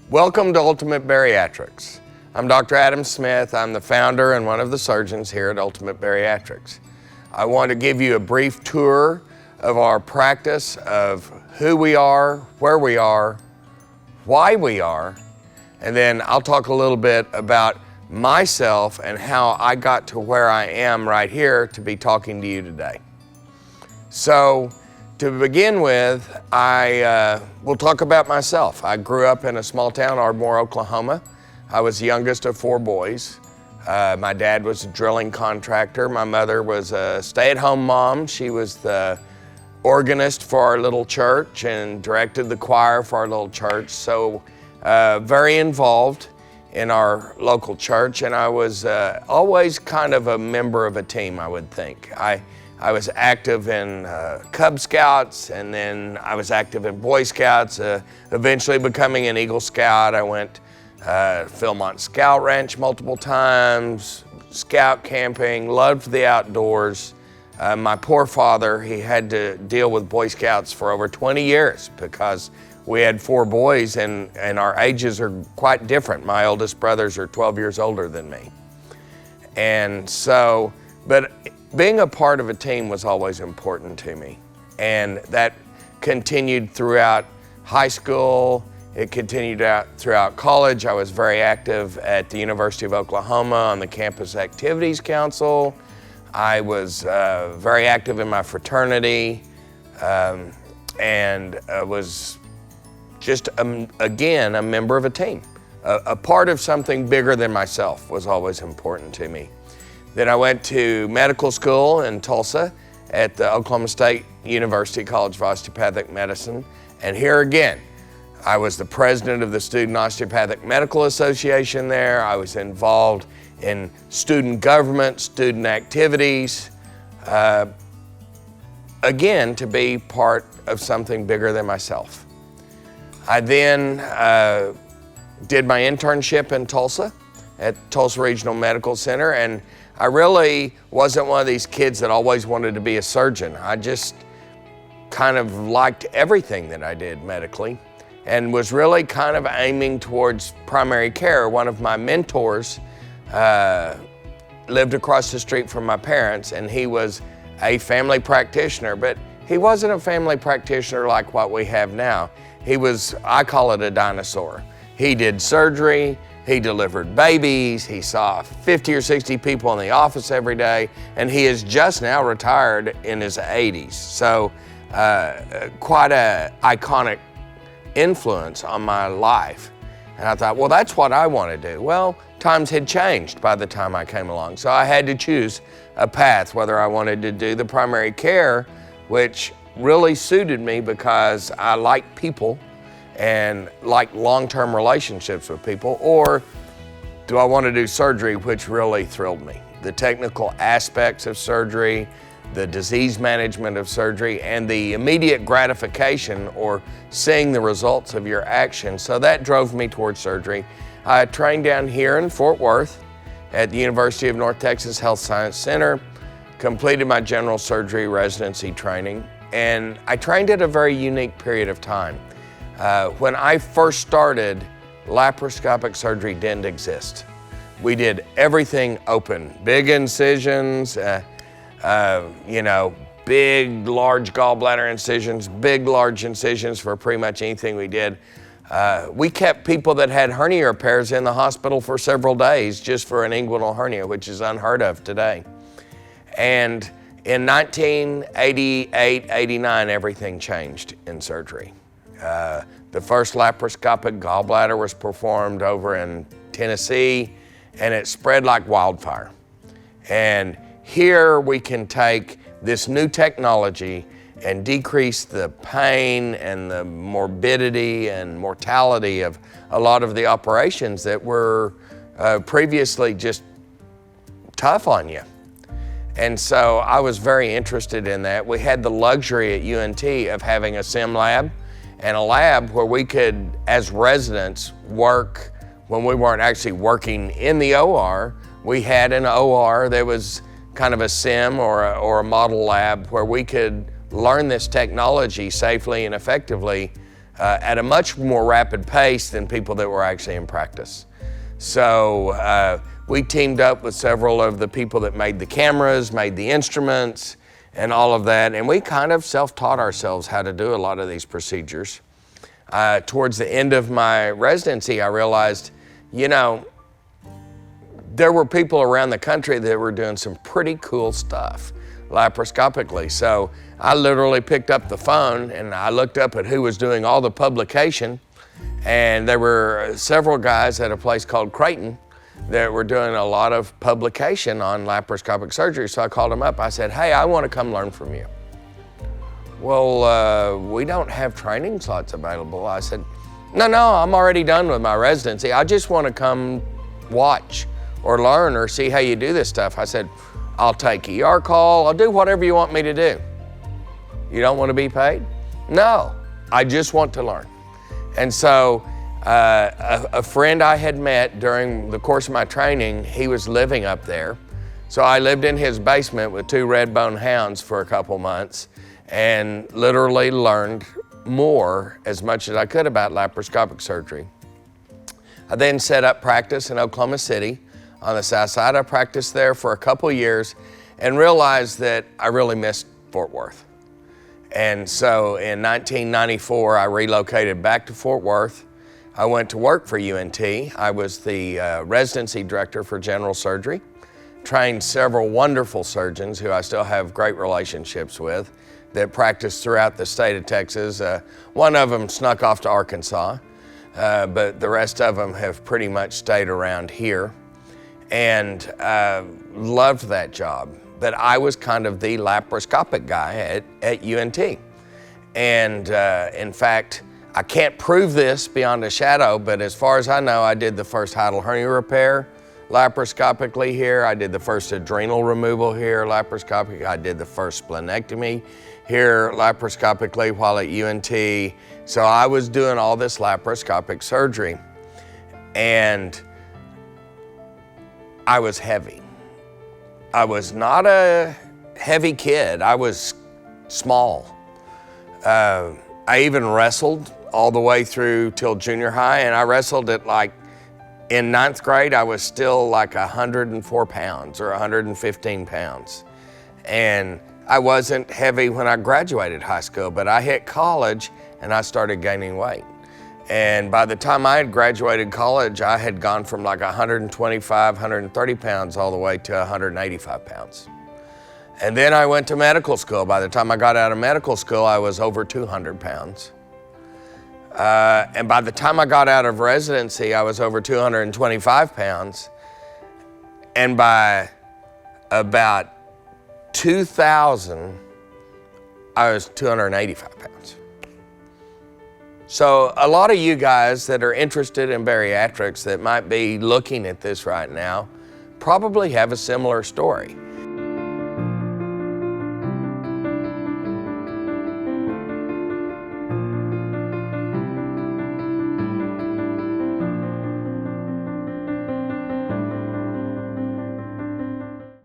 Welcome to Ultimate Bariatrics. I'm Dr. Adam Smith. I'm the founder and one of the surgeons here at Ultimate Bariatrics. I want to give you a brief tour of our practice, of who we are, where we are, why we are, and then I'll talk a little bit about myself and how I got to where I am right here to be talking to you today. So, to begin with, I will talk about myself. I grew up in a small town, Ardmore, Oklahoma. I was the youngest of 4 boys. My dad was a drilling contractor. My mother was a stay-at-home mom. She was the organist for our little church and directed the choir for our little church. So very involved in our local church, and I was always kind of a member of a team, I would think. I was active in Cub Scouts, and then I was active in Boy Scouts, eventually becoming an Eagle Scout. I went Philmont Scout Ranch multiple times, scout camping, loved the outdoors. My poor father, he had to deal with Boy Scouts for over 20 years because we had 4 boys and our ages are quite different. My oldest brothers are 12 years older than me. And so, but being a part of a team was always important to me. And that continued throughout high school. It continued out throughout college. I was very active at the University of Oklahoma on the Campus Activities Council. I was very active in my fraternity and was just, again, a member of a team. A part of something bigger than myself was always important to me. Then I went to medical school in Tulsa at the Oklahoma State University College of Osteopathic Medicine. And here again, I was the president of the Student Osteopathic Medical Association there. I was involved in student government, student activities, again, to be part of something bigger than myself. I then did my internship in Tulsa at Tulsa Regional Medical Center, and I really wasn't one of these kids that always wanted to be a surgeon. I just kind of liked everything that I did medically and was really kind of aiming towards primary care. One of my mentors lived across the street from my parents, and he was a family practitioner, but he wasn't a family practitioner like what we have now. He was, I call it a dinosaur. He did surgery, he delivered babies, he saw 50 or 60 people in the office every day, and he is just now retired in his 80s. So quite an iconic influence on my life. And I thought, well, that's what I want to do. Well, times had changed by the time I came along, so I had to choose a path, whether I wanted to do the primary care, which really suited me because I like people and like long-term relationships with people, or do I want to do surgery, which really thrilled me. The technical aspects of surgery, the disease management of surgery, and the immediate gratification or seeing the results of your action. So that drove me towards surgery. I trained down here in Fort Worth at the University of North Texas Health Science Center, completed my general surgery residency training, and I trained at a very unique period of time. When I first started, laparoscopic surgery didn't exist. We did everything open, big incisions, you know, big, large gallbladder incisions, big, large incisions for pretty much anything we did. We kept people that had hernia repairs in the hospital for several days just for an inguinal hernia, which is unheard of today. And in 1988, 89, everything changed in surgery. The first laparoscopic gallbladder was performed over in Tennessee, and it spread like wildfire. And here we can take this new technology and decrease the pain and the morbidity and mortality of a lot of the operations that were previously just tough on you. And so I was very interested in that. We had the luxury at UNT of having a sim lab and a lab where we could, as residents, work when we weren't actually working in the OR. We had an OR that was kind of a sim or a model lab where we could learn this technology safely and effectively at a much more rapid pace than people that were actually in practice. So we teamed up with several of the people that made the cameras, made the instruments, and all of that, and we kind of self-taught ourselves how to do a lot of these procedures. Towards the end of my residency, I realized, you know, there were people around the country that were doing some pretty cool stuff laparoscopically. So I literally picked up the phone and I looked up at who was doing all the publication, and there were several guys at a place called Creighton that were doing a lot of publication on laparoscopic surgery. So I called them up. I said, hey, I want to come learn from you. Well, we don't have training slots available. I said, no, I'm already done with my residency. I just want to come watch or learn or see how you do this stuff. I said, I'll take ER call. I'll do whatever you want me to do. You don't want to be paid? No, I just want to learn. And so a friend I had met during the course of my training, he was living up there. So I lived in his basement with 2 red bone hounds for a couple months and literally learned more, as much as I could, about laparoscopic surgery. I then set up practice in Oklahoma City on the south side. I practiced there for a couple years and realized that I really missed Fort Worth. And so in 1994, I relocated back to Fort Worth. I went to work for UNT. I was the residency director for general surgery, trained several wonderful surgeons who I still have great relationships with that practiced throughout the state of Texas. One of them snuck off to Arkansas, but the rest of them have pretty much stayed around here, and loved that job. But I was kind of the laparoscopic guy at UNT. And in fact, I can't prove this beyond a shadow, but as far as I know, I did the first hiatal hernia repair laparoscopically here. I did the first adrenal removal here laparoscopically. I did the first splenectomy here laparoscopically while at UNT. So I was doing all this laparoscopic surgery, and I was heavy. I was not a heavy kid. I was small. I even wrestled all the way through till junior high, and I wrestled at in 9th grade, I was still like 104 pounds or 115 pounds. And I wasn't heavy when I graduated high school, but I hit college and I started gaining weight. And by the time I had graduated college, I had gone from like 125, 130 pounds all the way to 185 pounds. And then I went to medical school. By the time I got out of medical school, I was over 200 pounds. And by the time I got out of residency, I was over 225 pounds. And by about 2000, I was 285 pounds. So a lot of you guys that are interested in bariatrics that might be looking at this right now probably have a similar story.